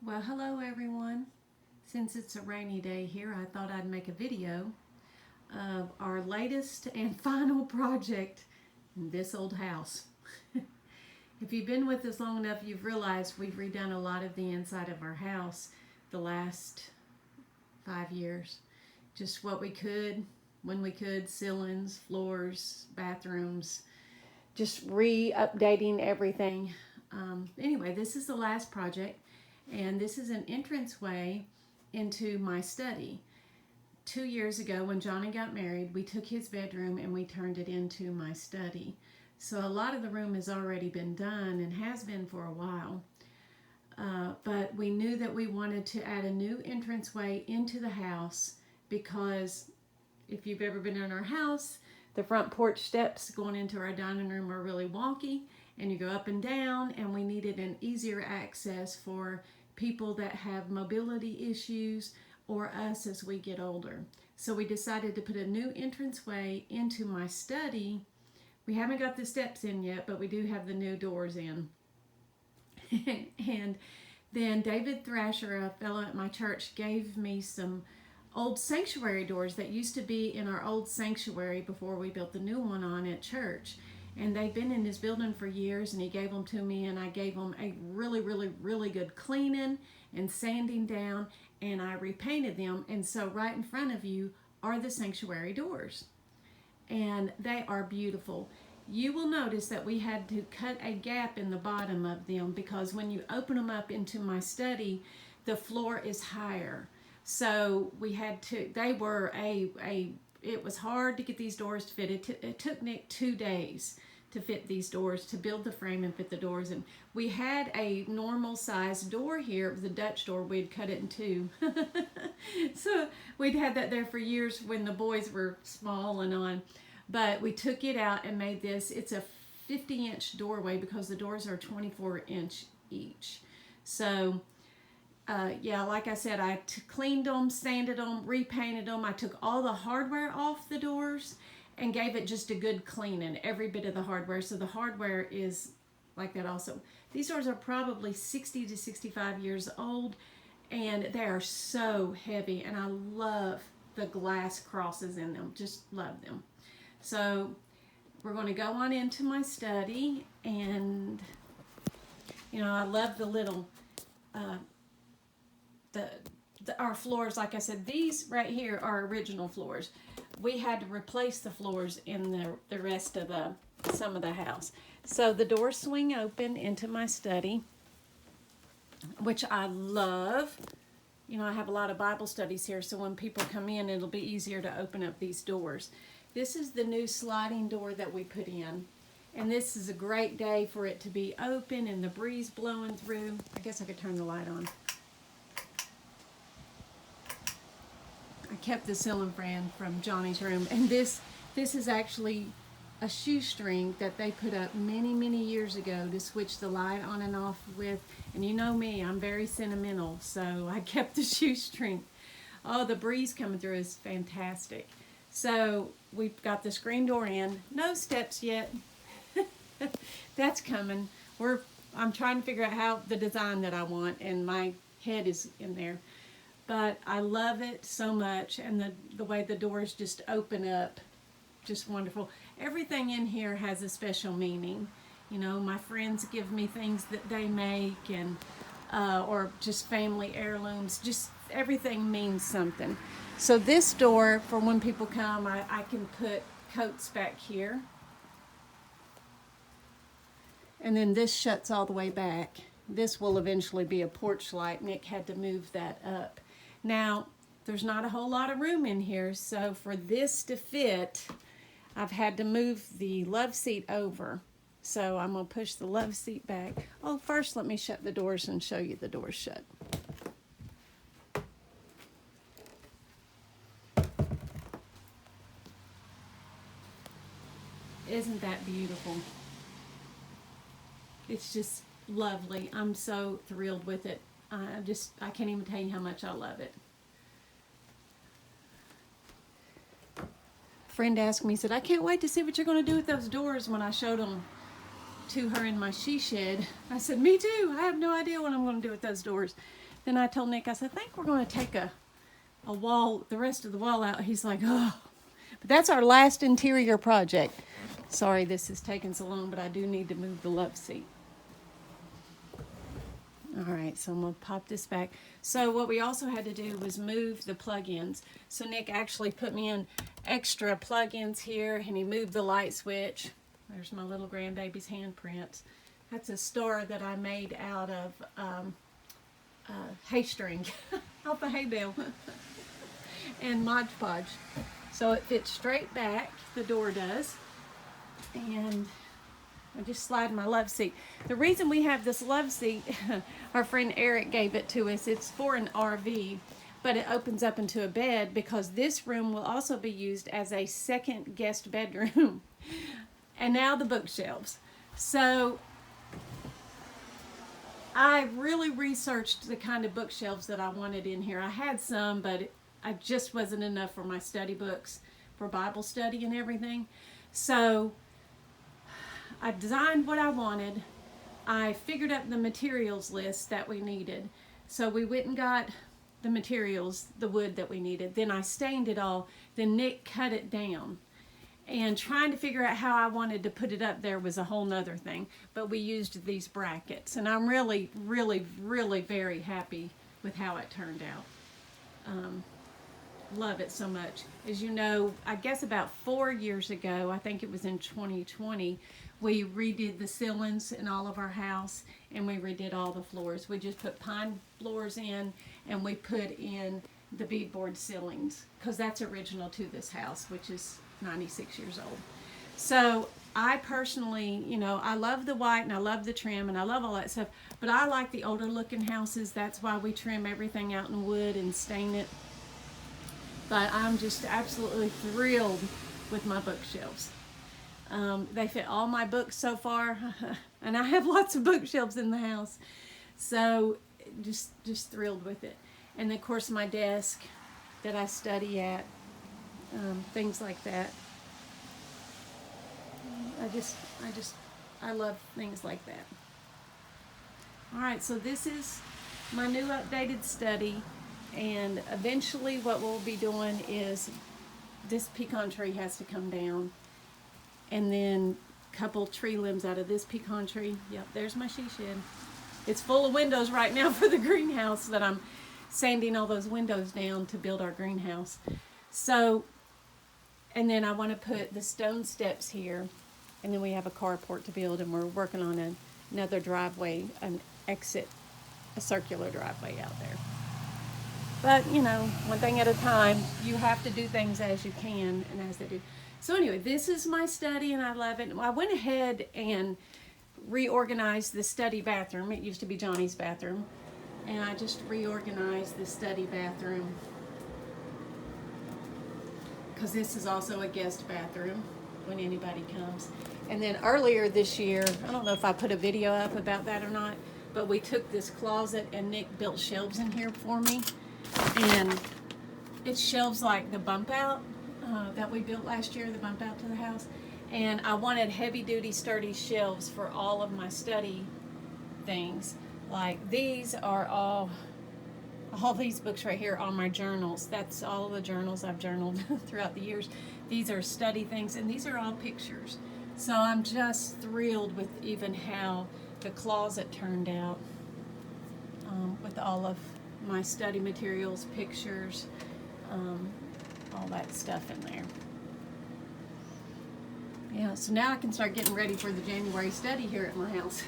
Well, hello everyone. Since it's a rainy day here, I thought I'd make a video of our latest and final project in this old house. If you've been with us long enough, you've realized we've redone a lot of the inside of our house the last 5 years. Just what we could, when we could, ceilings, floors, bathrooms, just re-updating everything. Anyway, this is the last project, and this is an entranceway into my study. 2 years ago, when Johnny got married, we took his bedroom and we turned it into my study. So a lot of the room has already been done and has been for a while. But we knew that we wanted to add a new entranceway into the house because if you've ever been in our house, the front porch steps going into our dining room are really wonky and you go up and down, and we needed an easier access for people that have mobility issues or us as we get older. So we decided to put a new entranceway into my study. We haven't got the steps in yet, but we do have the new doors in. And then David Thrasher, a fellow at my church, gave me some old sanctuary doors that used to be in our old sanctuary before we built the new one on at church. And they've been in this building for years, and he gave them to me, and I gave them a really good cleaning and sanding down, and I repainted them. And so right in front of you are the sanctuary doors, and they are beautiful. You will notice that we had to cut a gap in the bottom of them because when you open them up into my study, the floor is higher. So we had to, they were it was hard to get these doors to fit. It took Nick 2 days to fit these doors, to build the frame and fit the doors in. We had a normal size door here. It was a Dutch door. We'd cut it in two. So we'd had that there for years when the boys were small and on. But we took it out and made this. It's a 50-inch doorway because the doors are 24-inch each. So yeah, like I said, I cleaned them, sanded them, repainted them. I took all the hardware off the doors and gave it just a good cleaning, every bit of the hardware. So the hardware is like that also. These doors are probably 60 to 65 years old, and they are so heavy, and I love the glass crosses in them. Just love them. So we're going to go on into my study, and I love the little our floors. Like I said, these right here are original floors. We had to replace the floors in the rest of some of the house. So the doors swing open into my study, which I love. I have a lot of Bible studies here, so when people come in, it'll be easier to open up these doors. This is the new sliding door that we put in. And this is a great day for it to be open and the breeze blowing through. I guess I could turn the light on. I kept the ceiling fan from Johnny's room. And this is actually a shoestring that they put up many years ago to switch the light on and off with. And you know me, I'm very sentimental, so I kept the shoestring. Oh, the breeze coming through is fantastic. So we've got the screen door in. No steps yet. That's coming. I'm trying to figure out how the design that I want, and my head is in there. But I love it so much, and the way the doors just open up, just wonderful. Everything in here has a special meaning. My friends give me things that they make, and or just family heirlooms. Just everything means something. So this door, for when people come, I can put coats back here. And then this shuts all the way back. This will eventually be a porch light. Nick had to move that up. Now, there's not a whole lot of room in here, so for this to fit, I've had to move the love seat over. So I'm going to push the love seat back. Oh, first let me shut the doors and show you the doors shut. Isn't that beautiful? It's just lovely. I'm so thrilled with it. I can't even tell you how much I love it. A friend asked me, said, I can't wait to see what you're going to do with those doors when I showed them talked to her in my she shed. I said, me too. I have no idea what I'm going to do with those doors. Then I told Nick, I said, I think we're going to take a wall, the rest of the wall out. He's like, oh. But that's our last interior project. Sorry this is taking so long, but I do need to move the love seat. All right, so I'm going to pop this back. So what we also had to do was move the plug-ins. So Nick actually put me in extra plug-ins here, and he moved the light switch. There's my little grandbaby's handprints. That's a star that I made out of hay string off a hay bale and Mod Podge. So it fits straight back, the door does. And I just slide my love seat. The reason we have this love seat, our friend Eric gave it to us. It's for an RV, but it opens up into a bed because this room will also be used as a second guest bedroom. And now the bookshelves. So I really researched the kind of bookshelves that I wanted in here. I had some, but I just wasn't enough for my study books, for Bible study and everything. So I designed what I wanted. I figured out the materials list that we needed. So we went and got the materials, the wood that we needed. Then I stained it all. Then Nick cut it down. And trying to figure out how I wanted to put it up there was a whole nother thing. But we used these brackets. And I'm really, really, really very happy with how it turned out. Love it so much. As you know, I guess about 4 years ago, I think it was in 2020, we redid the ceilings in all of our house, and we redid all the floors. We just put pine floors in, and we put in the beadboard ceilings, because that's original to this house, which is 96 years old. So I personally, you know, I love the white, and I love the trim, and I love all that stuff, but I like the older looking houses. That's why we trim everything out in wood and stain it. But I'm just absolutely thrilled with my bookshelves. They fit all my books so far, and I have lots of bookshelves in the house. So just thrilled with it. And of course my desk that I study at, things like that. I love things like that. All right, so this is my new updated study. And eventually what we'll be doing is this pecan tree has to come down, and then a couple tree limbs out of this pecan tree. Yep, there's my she shed. It's full of windows right now for the greenhouse that I'm sanding all those windows down to build our greenhouse. So, and then I want to put the stone steps here, and then we have a carport to build, and we're working on another driveway, an exit, a circular driveway out there. But, you know, one thing at a time. You have to do things as you can and as they do. So anyway, this is my study, and I love it. I went ahead and reorganized the study bathroom. It used to be Johnny's bathroom. And I just reorganized the study bathroom, because this is also a guest bathroom when anybody comes. And then earlier this year, I don't know if I put a video up about that or not, but we took this closet and Nick built shelves in here for me. And it's shelves like the bump out that we built last year, the bump out to the house. And I wanted heavy duty sturdy shelves for all of my study things. Like these are all these books right here are my journals. That's all of the journals I've journaled throughout the years. These are study things, and these are all pictures. So I'm just thrilled with even how the closet turned out with all of my study materials, pictures, all that stuff in there. Yeah, so now I can start getting ready for the January study here at my house.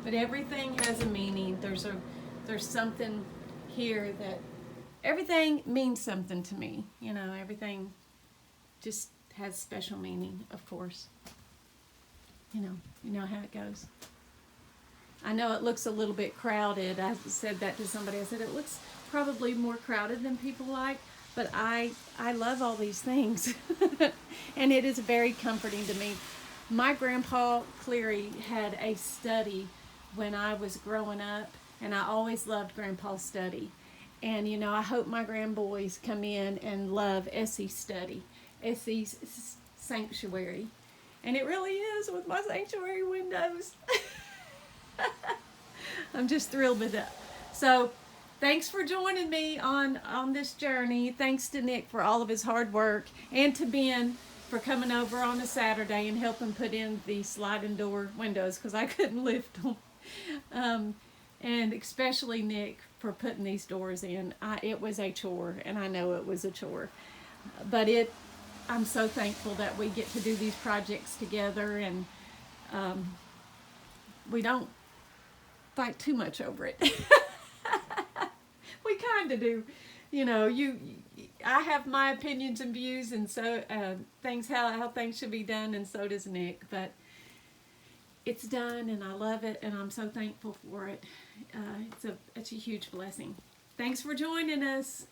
But everything has a meaning. There's something here that everything means something to me. You know, everything just has special meaning, of course. You know how it goes. I know it looks a little bit crowded. I said that to somebody. I said it looks probably more crowded than people like, but I love all these things. And it is very comforting to me. My grandpa Cleary had a study when I was growing up, and I always loved Grandpa's study. And, you know, I hope my grandboys come in and love Essie's study, Essie's sanctuary. And it really is with my sanctuary windows. I'm just thrilled with it. So thanks for joining me on this journey. Thanks to Nick for all of his hard work, and to Ben for coming over on a Saturday and helping put in the sliding door windows because I couldn't lift them. And especially Nick for putting these doors in. It was a chore, and I know it was a chore. But I'm so thankful that we get to do these projects together, and we don't fight too much over it. We kind of do. You know, I have my opinions and views, and so how things should be done, and so does Nick. But it's done, and I love it, and I'm so thankful for it. It's a huge blessing. Thanks for joining us.